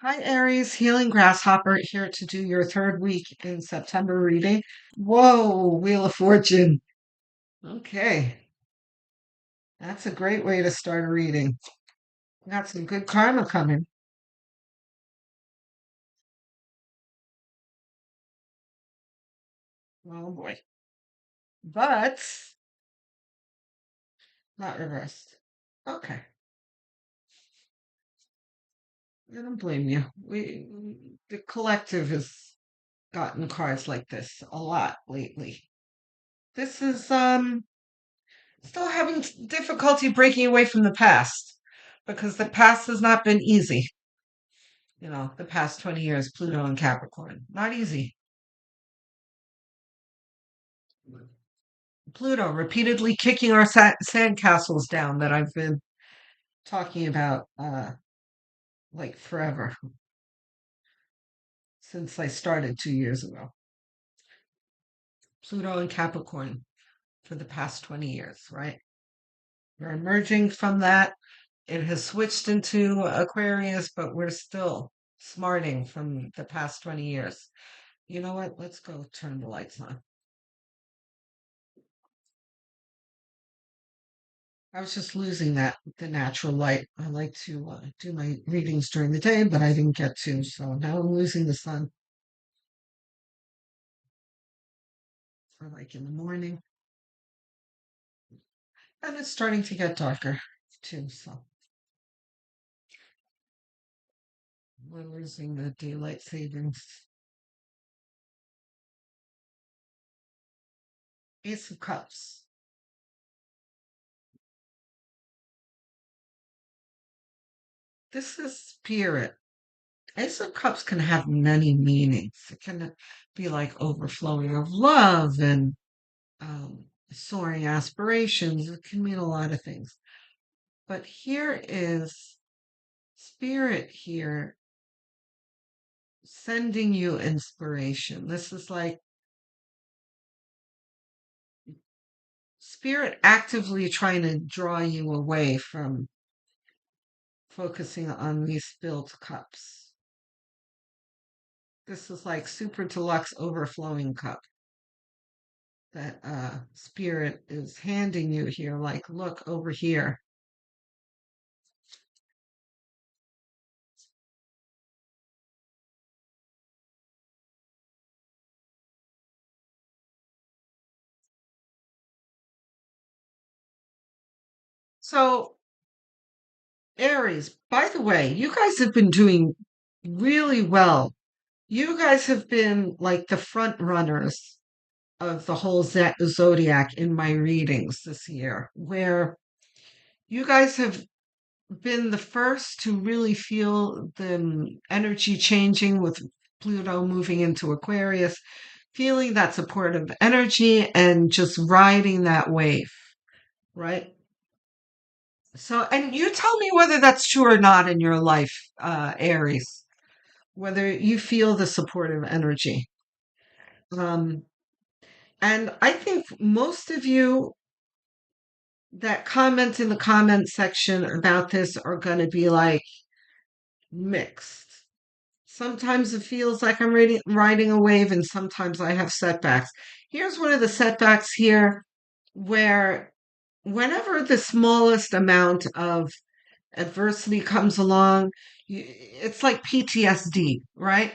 Hi, Aries, Healing Grasshopper here to do your third week in September reading. Whoa, Wheel of Fortune. Okay, that's a great way to start a reading. Got some good karma coming. Oh boy. But not reversed. Okay, I don't blame you. The collective has gotten cards like this a lot lately. This is still having difficulty breaking away from the past because the past has not been easy. The past 20 years, Pluto and Capricorn. Not easy. Pluto repeatedly kicking our sandcastles down that I've been talking about like forever since I started 2 years ago. Pluto and Capricorn for the past 20 years, right? We're emerging from that. It has switched into Aquarius, but we're still smarting from the past 20 years. You know what? Let's go turn the lights on. I was just losing the natural light. I like to do my readings during the day, but I didn't get to, so now I'm losing the sun for like in the morning, and it's starting to get darker too. So we're losing the daylight savings. Ace of Cups. This is spirit. Ace of Cups can have many meanings. It can be like overflowing of love and soaring aspirations. It can mean a lot of things. But here is spirit here sending you inspiration. This is like spirit actively trying to draw you away from focusing on these spilled cups. This is like super deluxe overflowing cup that spirit is handing you here. Like, look over here. So, Aries, by the way, you guys have been doing really well. You guys have been like the front runners of the whole zodiac in my readings this year, where you guys have been the first to really feel the energy changing with Pluto moving into Aquarius, feeling that supportive energy and just riding that wave, right? So, and you tell me whether that's true or not in your life, Aries, whether you feel the supportive energy. Um, and I think most of you that comment in the comment section about this are going to be like mixed. Sometimes it feels like I'm riding a wave, and sometimes I have setbacks. Here's one of the setbacks here where, whenever the smallest amount of adversity comes along, it's like PTSD, right?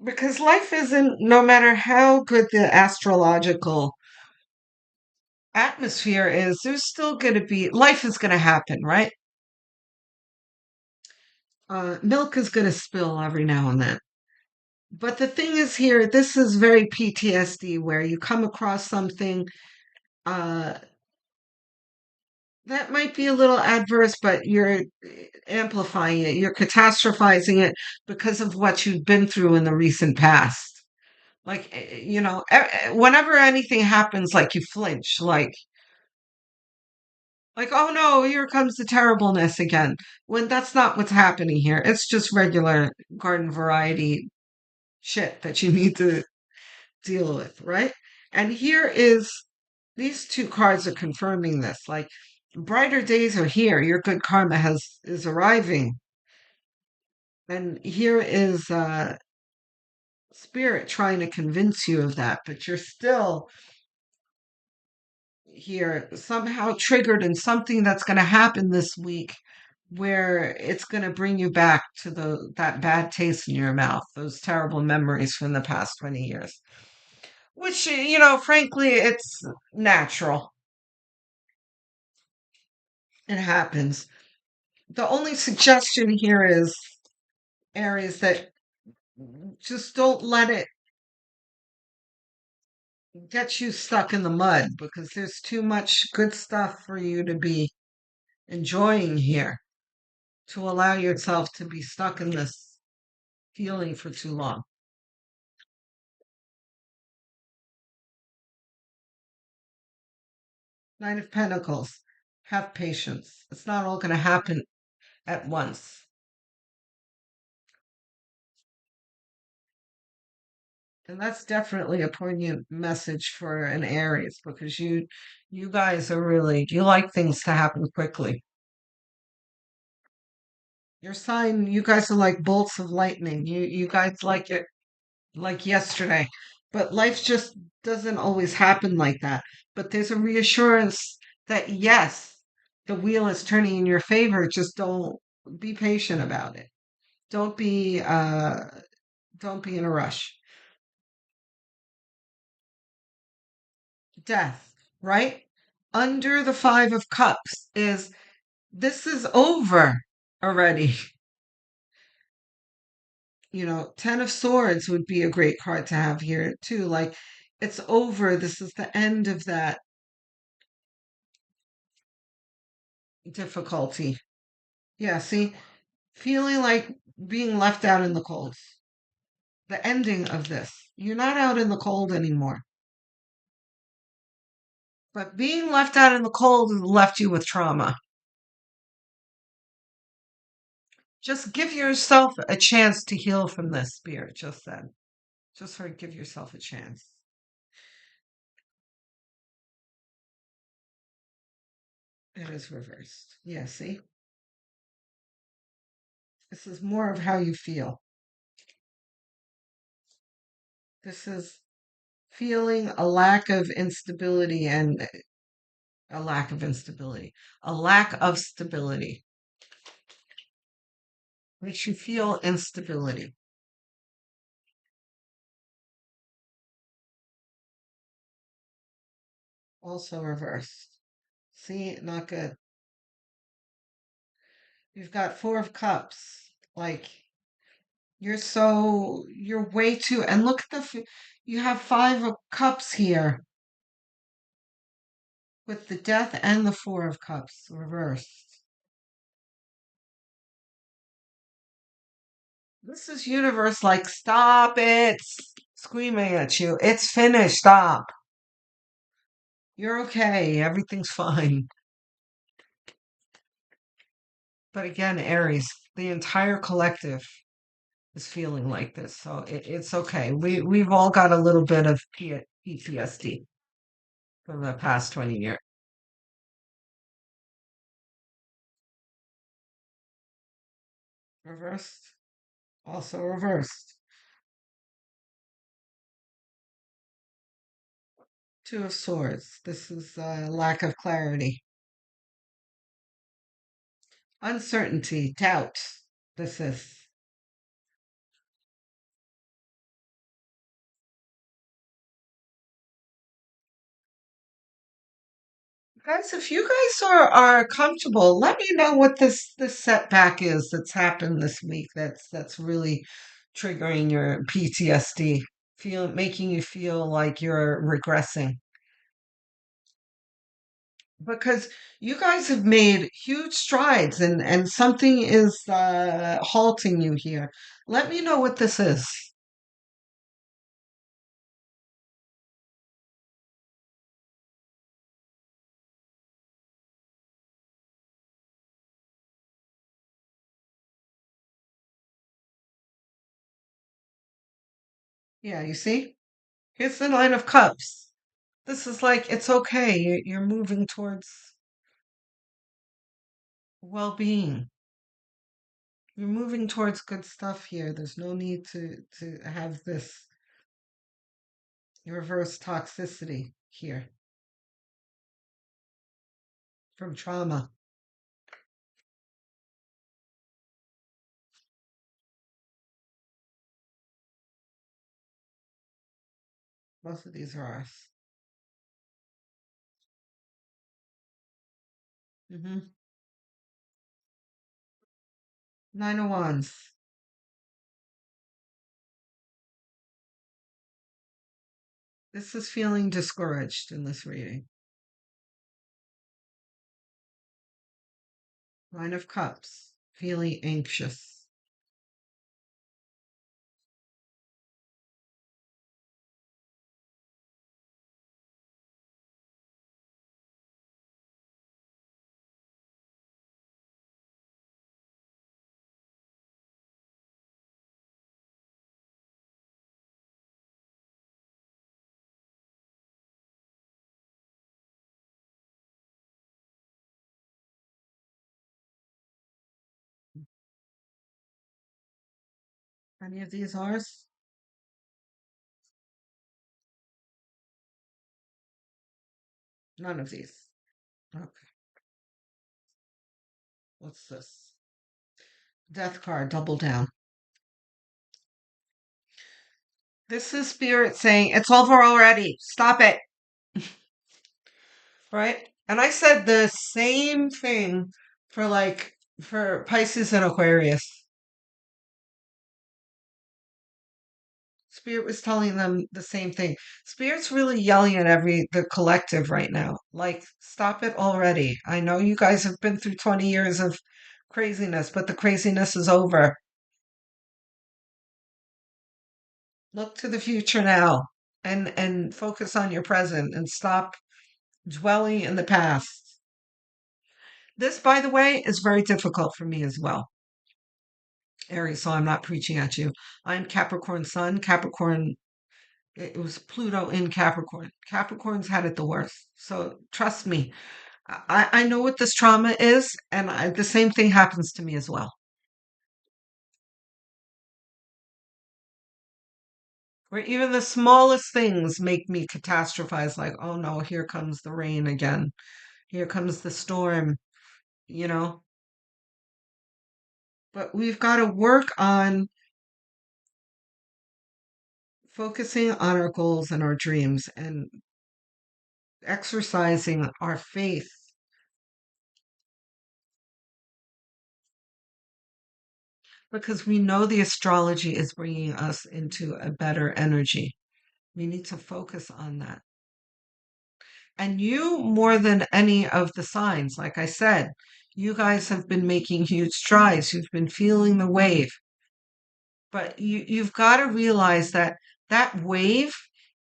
Because life isn't, no matter how good the astrological atmosphere is, there's still going to be, life is going to happen, right? Milk is going to spill every now and then. But the thing is here, this is very PTSD where you come across something uh, that might be a little adverse, but you're amplifying it, you're catastrophizing it because of what you've been through in the recent past. Like, whenever anything happens, like you flinch, like, oh no, here comes the terribleness again. When that's not what's happening here. It's just regular garden variety shit that you need to deal with, right? And here is these two cards are confirming this. Like brighter days are here. Your good karma is arriving. And here is spirit trying to convince you of that, but you're still here somehow triggered in something that's going to happen this week where it's going to bring you back to the that bad taste in your mouth, those terrible memories from the past 20 years. Which, frankly, it's natural. It happens. The only suggestion here is, Aries, that just don't let it get you stuck in the mud because there's too much good stuff for you to be enjoying here to allow yourself to be stuck in this feeling for too long. Nine of Pentacles. Have patience. It's not all going to happen at once. And that's definitely a poignant message for an Aries because you guys are really you like things to happen quickly. Your sign, you guys are like bolts of lightning. You guys like it like yesterday. But life just doesn't always happen like that. But there's a reassurance that yes, the wheel is turning in your favor. Just don't be patient about it. Don't be uh don't be in a rush. Death, right? Under the 5 of Cups is this is over already. Ten of Swords would be a great card to have here too. Like it's over. This is the end of that difficulty. Yeah, see, feeling like being left out in the cold. The ending of this. You're not out in the cold anymore. But being left out in the cold left you with trauma. Just give yourself a chance to heal from this, Spirit just said. Just give yourself a chance. It is reversed. Yeah, see? This is more of how you feel. This is feeling a lack of instability and a lack of instability, a lack of stability, makes you feel instability. Also reversed. See, not good. You've got 4 of Cups. Like you're way too. And look at you have 5 of Cups here with the Death and the 4 of Cups reversed. This is universe like, stop it, screaming at you. It's finished. Stop. You're okay. Everything's fine. But again, Aries, the entire collective is feeling like this. So it's okay. We've all got a little bit of PTSD from the past 20 years. Reversed. Also reversed. 2 of Swords. This is lack of clarity. Uncertainty, doubt. This is. Guys, if you guys are comfortable, let me know what this setback is that's happened this week that's really triggering your PTSD, making you feel like you're regressing. Because you guys have made huge strides and something is halting you here. Let me know what this is. Yeah, you see? Here's the 9 of Cups. This is like, it's okay. You're moving towards well being. You're moving towards good stuff here. There's no need to have this reverse toxicity here from trauma. Both of these are ours. Hmm. Nine of Wands. This is feeling discouraged in this reading. Nine of Cups. Feeling anxious. Any of these ours? None of these. Okay. What's this? Death card, double down. This is Spirit saying, it's over already. Stop it. Right? And I said the same thing for Pisces and Aquarius. Spirit was telling them the same thing. Spirit's really yelling at the collective right now. Like, stop it already. I know you guys have been through 20 years of craziness, but the craziness is over. Look to the future now and focus on your present and stop dwelling in the past. This, by the way, is very difficult for me as well. Aries, so I'm not preaching at you. I'm Capricorn Sun. Capricorn, it was Pluto in Capricorn. Capricorn's had it the worst. So trust me, I know what this trauma is, and the same thing happens to me as well. Where even the smallest things make me catastrophize, like, oh no, here comes the rain again. Here comes the storm, you know? But we've got to work on focusing on our goals and our dreams and exercising our faith because we know the astrology is bringing us into a better energy. We need to focus on that. And you, more than any of the signs, like I said, you guys have been making huge strides. You've been feeling the wave. But you've got to realize that that wave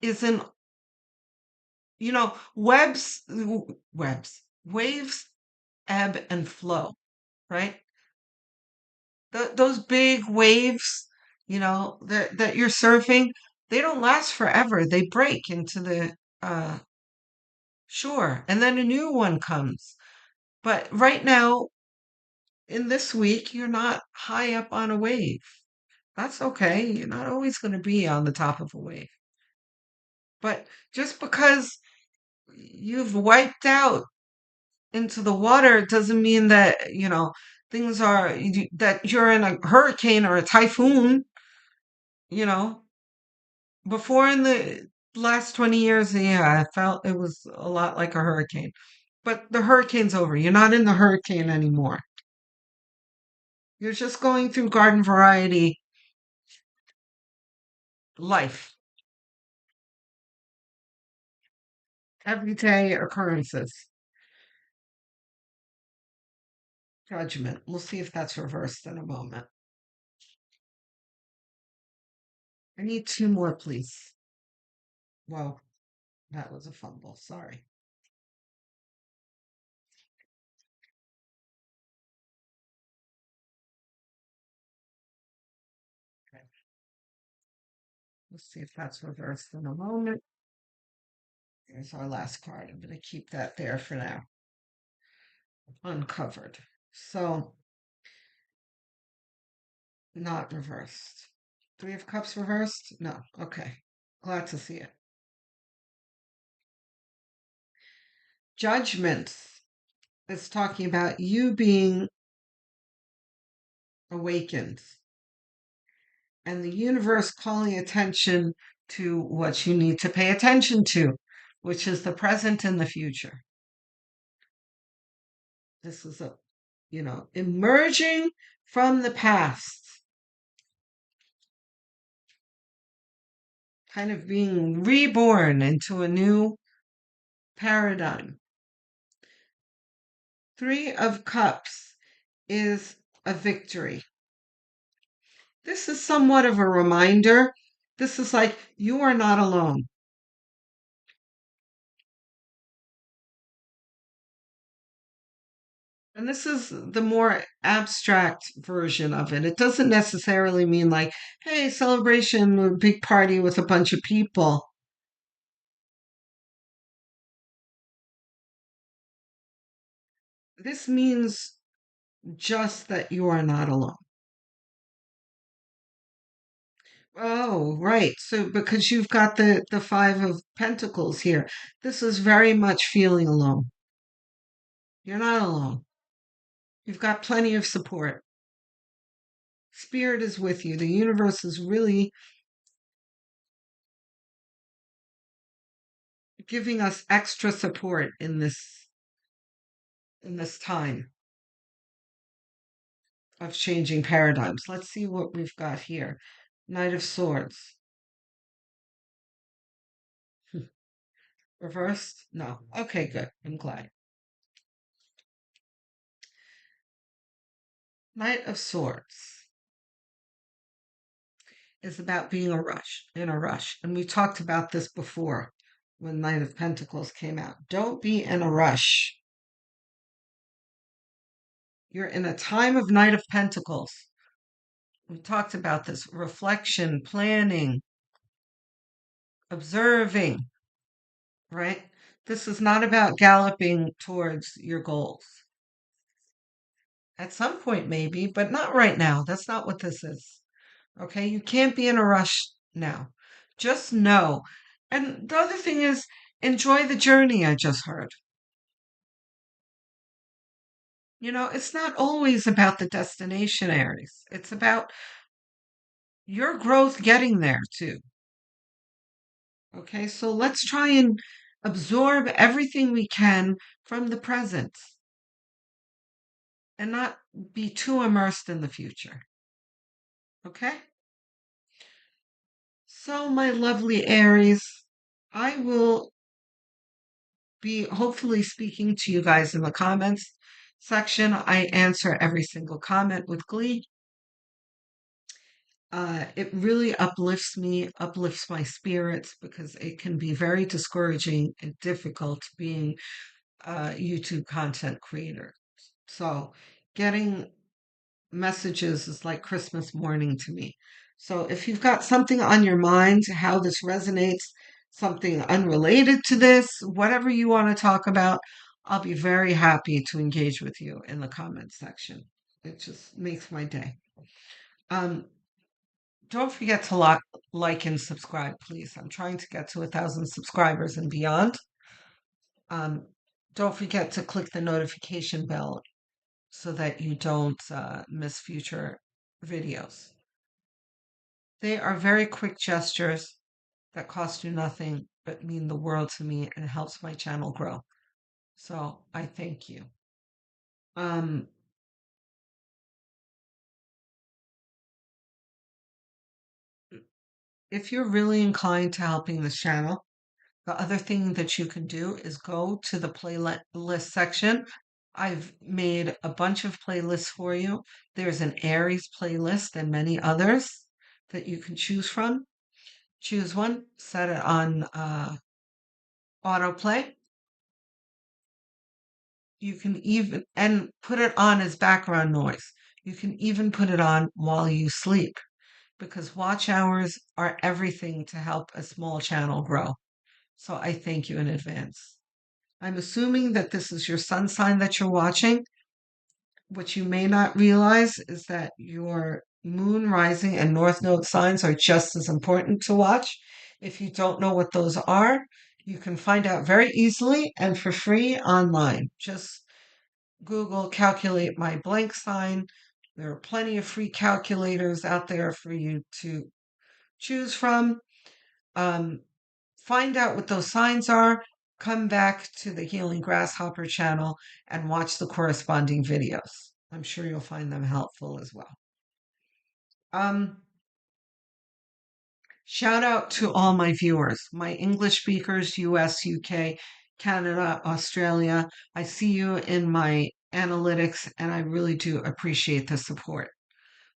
isn't, waves ebb and flow, right? Those big waves, that you're surfing, they don't last forever. They break into the shore, and then a new one comes. But right now, in this week, you're not high up on a wave. That's okay. You're not always going to be on the top of a wave. But just because you've wiped out into the water doesn't mean that, things that you're in a hurricane or a typhoon, you know. Before in the last 20 years, yeah, I felt it was a lot like a hurricane. But the hurricane's over. You're not in the hurricane anymore. You're just going through garden variety life, everyday occurrences. Judgment. We'll see if that's reversed in a moment. I need two more, please. Well, that was a fumble. Sorry. Okay. Let's see if that's reversed in a moment. Here's our last card. I'm going to keep that there for now. Uncovered. So Not reversed. Three of Cups reversed? No. Okay. Glad to see it. Judgment is talking about you being awakened and the universe calling attention to what you need to pay attention to, which is the present and the future. This is emerging from the past, kind of being reborn into a new paradigm. Three of Cups is a victory. This is somewhat of a reminder. This is like you are not alone. And this is the more abstract version of it. It doesn't necessarily mean like, hey, celebration, a big party with a bunch of people. This means just that you are not alone. Oh, right. So because you've got the Five of Pentacles here, this is very much feeling alone. You're not alone. You've got plenty of support. Spirit is with you. The universe is really giving us extra support in this time of changing paradigms. Let's see what we've got here. Knight of Swords. Reversed? No. Okay, good. I'm glad. Knight of Swords is about being in a rush. And we talked about this before when Knight of Pentacles came out. Don't be in a rush. You're in a time of Knight of Pentacles. We talked about this reflection, planning, observing, right? This is not about galloping towards your goals. At some point, maybe, but not right now. That's not what this is. Okay? You can't be in a rush now. Just know. And the other thing is, enjoy the journey, I just heard. It's not always about the destination, Aries. It's about your growth getting there, too. Okay? So let's try and absorb everything we can from the present and not be too immersed in the future. Okay? So, my lovely Aries, I will be hopefully speaking to you guys in the comments section. I answer every single comment with glee. It really uplifts me, uplifts my spirits because it can be very discouraging and difficult being a YouTube content creator. So, getting messages is like Christmas morning to me. So if you've got something on your mind, how this resonates, something unrelated to this, whatever you want to talk about, I'll be very happy to engage with you in the comments section. It just makes my day. Um, don't forget to like and subscribe, please. I'm trying to get to 1,000 subscribers and beyond. Um, don't forget to click the notification bell so that you don't miss future videos. They are very quick gestures that cost you nothing but mean the world to me and helps my channel grow. So I thank you. Um, if you're really inclined to helping this channel, the other thing that you can do is go to the playlist section. I've made a bunch of playlists for you. There's an Aries playlist and many others that you can choose from. Choose one, set it on autoplay. You can even and put it on as background noise. You can even put it on while you sleep because watch hours are everything to help a small channel grow. So I thank you in advance. I'm assuming that this is your sun sign that you're watching. what you may not realize is that your moon, rising, and north node signs are just as important to watch. If you don't know what those are, you can find out very easily and for free online. Just Google calculate my blank sign. There are plenty of free calculators out there for you to choose from. Um, find out what those signs are. Come back to the Healing Grasshopper channel and watch the corresponding videos. I'm sure you'll find them helpful as well. Um, Shout out to all my viewers, my English speakers, US, UK, Canada, Australia. I see you in my analytics and I really do appreciate the support.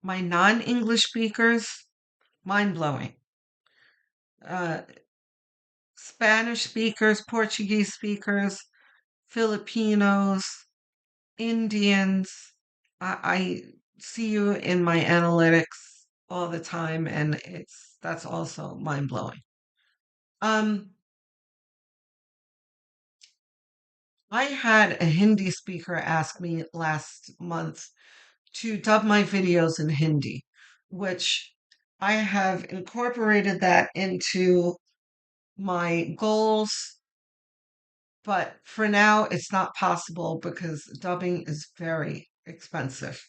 My non English speakers, mind blowing. Spanish speakers, Portuguese speakers, Filipinos, Indians. I see you in my analytics all the time, and that's also mind blowing. Um, I had a Hindi speaker ask me last month to dub my videos in Hindi, which I have incorporated that into my goals. But for now, it's not possible because dubbing is very expensive.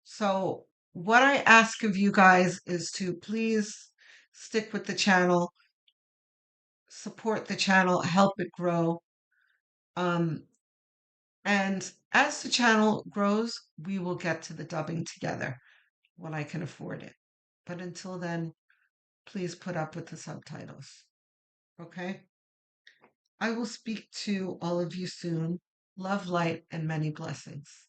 So, what I ask of you guys is to please stick with the channel, support the channel, help it grow. Um, and as the channel grows, we will get to the dubbing together when I can afford it. But until then, please put up with the subtitles. Okay? I will speak to all of you soon. Love, light, and many blessings.